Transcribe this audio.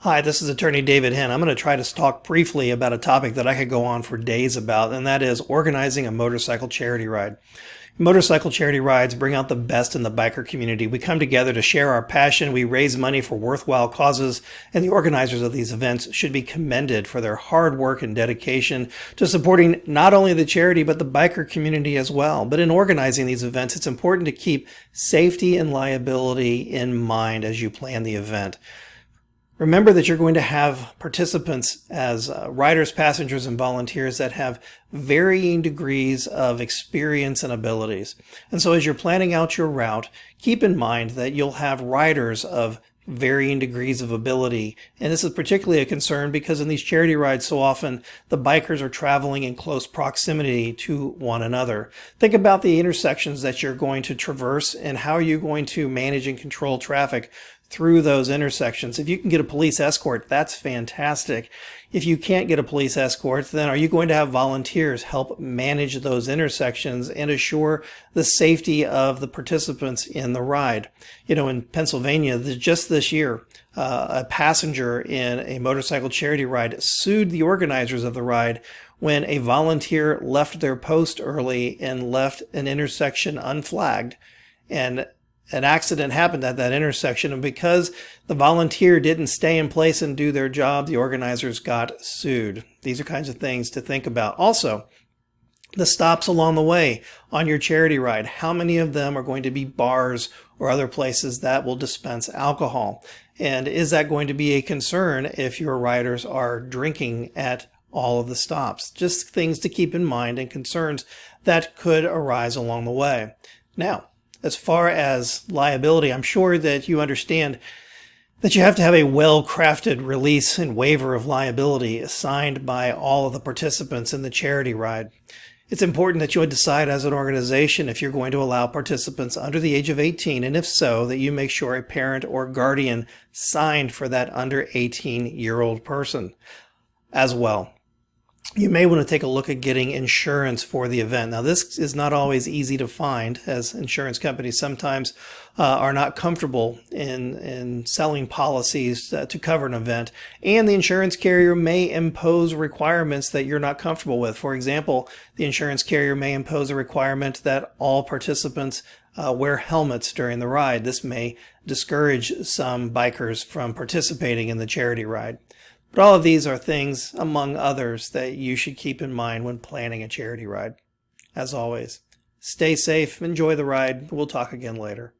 Hi, this is Attorney David Henn. I'm going to try to talk briefly about a topic that I could go on for days about, and that is organizing a motorcycle charity ride. Motorcycle charity rides bring out the best in the biker community. We come together to share our passion, we raise money for worthwhile causes, and the organizers of these events should be commended for their hard work and dedication to supporting not only the charity but the biker community as well. But in organizing these events, it's important to keep safety and liability in mind as you plan the event. Remember that you're going to have participants as riders, passengers, and volunteers that have varying degrees of experience and abilities. And so as you're planning out your route, keep in mind that you'll have riders of varying degrees of ability. And this is particularly a concern because in these charity rides, so often the bikers are traveling in close proximity to one another. Think about the intersections that you're going to traverse and how you're going to manage and control traffic through those intersections. If you can get a police escort, that's fantastic. If you can't get a police escort, then are you going to have volunteers help manage those intersections and assure the safety of the participants in the ride? You know, in Pennsylvania, just this year, a passenger in a motorcycle charity ride sued the organizers of the ride when a volunteer left their post early and left an intersection unflagged. And an accident happened at that intersection, and because the volunteer didn't stay in place and do their job, the organizers got sued. These are kinds of things to think about. Also, the stops along the way on your charity ride. How many of them are going to be bars or other places that will dispense alcohol? And is that going to be a concern if your riders are drinking at all of the stops? Just things to keep in mind and concerns that could arise along the way. Now, as far as liability, I'm sure that you understand that you have to have a well-crafted release and waiver of liability signed by all of the participants in the charity ride. It's important that you would decide as an organization if you're going to allow participants under the age of 18, and if so, that you make sure a parent or guardian signed for that under 18-year-old person as well. You may want to take a look at getting insurance for the event. Now, this is not always easy to find, as insurance companies sometimes are not comfortable in selling policies to cover an event, and the insurance carrier may impose requirements that you're not comfortable with. For example, the insurance carrier may impose a requirement that all participants wear helmets during the ride. This may discourage some bikers from participating in the charity ride. But all of these are things, among others, that you should keep in mind when planning a charity ride. As always, stay safe, enjoy the ride. We'll talk again later.